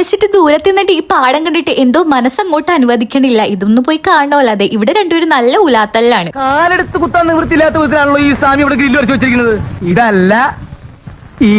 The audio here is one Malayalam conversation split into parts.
വെച്ചിട്ട് ദൂരത്ത് നിന്നിട്ട് ഈ പാടം കണ്ടിട്ട് എന്തോ മനസ്സങ്ങോട്ട് അനുവദിക്കണില്ല. ഇതൊന്നും പോയി കാണണമല്ലോ. അതെ, ഇവിടെ രണ്ടുപേരും നല്ല ഉലാത്തല്ലാണ്. കാലെടുത്ത് കുത്താൻ നിവൃത്തിയില്ലാത്ത വിധത്തിലാണല്ലോ ഈ സ്വാമി ഇവിടെ ഗ്രില്ല് വരച്ച് വെച്ചിരിക്കുന്നത്. ഇതല്ല,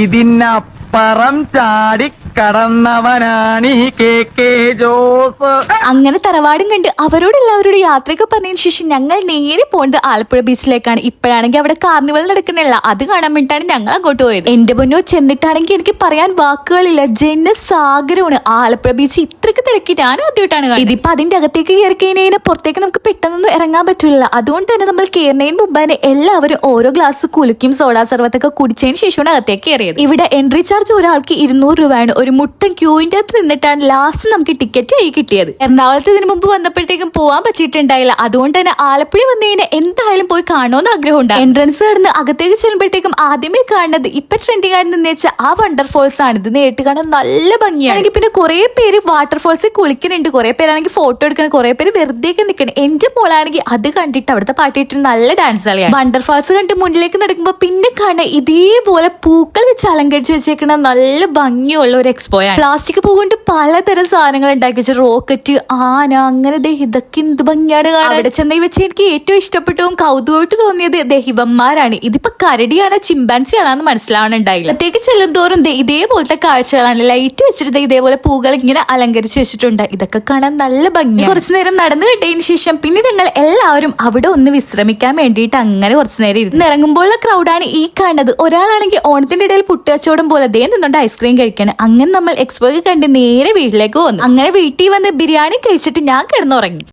ഇതിനപ്പുറം ചാടി കടന്നവനാണ് ഈ കെ ജോസ്. അങ്ങനെ തറവാടും കണ്ട് അവരോടെല്ലാവരോടും യാത്രയൊക്കെ പറഞ്ഞതിന് ശേഷം ഞങ്ങൾ നേരെ പോകുന്നത് ആലപ്പുഴ ബീച്ചിലേക്കാണ്. ഇപ്പോഴാണെങ്കിൽ അവിടെ കാർണിവൽ നടക്കണില്ല, അത് കാണാൻ വേണ്ടിയിട്ടാണ് ഞങ്ങൾ അങ്ങോട്ട് പോയത്. എന്റെ പൊന്നോ, ചെന്നിട്ടാണെങ്കിൽ എനിക്ക് പറയാൻ വാക്കുകളില്ല. ജനസാഗരമാണ് ആലപ്പുഴ ബീച്ച്. ഇത്രയ്ക്ക് തിരക്കി ഞാൻ ആദ്യമായിട്ടാണ് കാണുന്നത്. ഇതിപ്പോ അതിന്റെ അകത്തേക്ക് കയറി കഴിഞ്ഞാൽ പുറത്തേക്ക് നമുക്ക് പെട്ടെന്നൊന്നും ഇറങ്ങാൻ പറ്റില്ല. അതുകൊണ്ട് തന്നെ നമ്മൾ കയറുന്നതിന് മുമ്പ് തന്നെ എല്ലാവരും ഓരോ ഗ്ലാസ് കുലുക്കും സോഡാ സർവത്തൊക്കെ കുടിച്ചതിന് ശേഷമാണ് അകത്തേക്ക് കയറിയത്. ഇവിടെ എൻട്രി ചാർജ് ഒരാൾക്ക് 200 രൂപയാണ്. ഒരു മുട്ടൻ ക്യൂവിന്റെ അകത്ത് നിന്നിട്ടാണ് ലാസ്റ്റ് നമുക്ക് ടിക്കറ്റ് ആയി കിട്ടിയത്. എറണാകുളത്ത് ഇതിനു മുമ്പ് വന്നപ്പോഴത്തേക്കും പോകാൻ പറ്റിയിട്ടുണ്ടായില്ല. അതുകൊണ്ട് തന്നെ ആലപ്പുഴ വന്നു കഴിഞ്ഞാൽ എന്തായാലും പോയി കാണണമെന്ന് ആഗ്രഹമുണ്ട്. എൻട്രൻസ് കടന്ന് അകത്തേക്ക് ചെല്ലുമ്പോഴത്തേക്കും ആദ്യമേ കാണുന്നത് ഇപ്പൊ ട്രെൻഡിങ് ആയിട്ട് നിന്ന് വെച്ചാൽ ആ വണ്ടർഫോൾസ് ആണ്. ഇത് നേരിട്ട് കാണാൻ നല്ല ഭംഗിയാണ്. പിന്നെ കുറെ പേര് വാട്ടർഫോൾസിൽ കുളിക്കുന്നുണ്ട്, കുറെ പേരാണെങ്കിൽ ഫോട്ടോ എടുക്കണം, കുറെ പേര് വെറുതെ നിൽക്കണം. എന്റെ മോളാണെങ്കിൽ അത് കണ്ടിട്ട് അവിടുത്തെ പാട്ടിട്ട് നല്ല ഡാൻസ് കളിയാണ്. വണ്ടർഫാൾസ് കണ്ട് മുന്നിലേക്ക് നടക്കുമ്പോ പിന്നെ കാണാൻ ഇതേപോലെ പൂക്കൾ വെച്ച് അലങ്കരിച്ച് വെച്ചേക്കുന്ന നല്ല ഭംഗിയുള്ള ഒരു എക്സ്പോയാണ്. പ്ലാസ്റ്റിക് പൂ കൊണ്ട് പലതരം സാധനങ്ങൾ ഉണ്ടാക്കി വെച്ച റോക്കറ്റ്, ആന, അങ്ങനെ ഇതൊക്കെ എന്ത് ഭംഗിയാണ് കാണാൻ. അവിടെ ചെന്നൈ വെച്ച് എനിക്ക് ഏറ്റവും ഇഷ്ടപ്പെട്ടവും കൗതുകമായിട്ട് തോന്നിയത് ദഹിവന്മാരാണ്. ഇതിപ്പോ കരടിയാണോ ചിമ്പാൻസി ആണോന്ന് മനസ്സിലാവണുണ്ടായില്ല. അത്തേക്ക് ചെല്ലും തോറും ഇതേപോലത്തെ കാഴ്ചകളാണ്. ലൈറ്റ് വെച്ചിട്ട് ഇതേപോലെ പൂകൾ ഇങ്ങനെ അലങ്കരിച്ച് വെച്ചിട്ടുണ്ട്. ഇതൊക്കെ കാണാൻ നല്ല ഭംഗി. കുറച്ചു നേരം നടന്നു കിട്ടിയതിന് ശേഷം പിന്നെ ഞങ്ങൾ എല്ലാവരും അവിടെ ഒന്ന് വിശ്രമിക്കാൻ വേണ്ടിയിട്ട് അങ്ങനെ കുറച്ചു നേരം ഇരുന്ന് ഇറങ്ങുമ്പോഴുള്ള ക്രൗഡാണ് ഈ കാണുന്നത്. ഒരാളാണെങ്കിൽ ഓണത്തിന്റെ ഇടയിൽ പുട്ടുകച്ചവടം പോലെ ദേ നിന്നുകൊണ്ട് ഐസ്ക്രീം കഴിക്കാൻ. അങ്ങനെ നമ്മൾ എക്സ്പോയൊക്കെ കണ്ട് നേരെ വീട്ടിലേക്ക് വന്നു. അങ്ങനെ വീട്ടിൽ വന്ന് ബിരിയാണി കഴിച്ചിട്ട് ഞാൻ കിടന്നുറങ്ങി.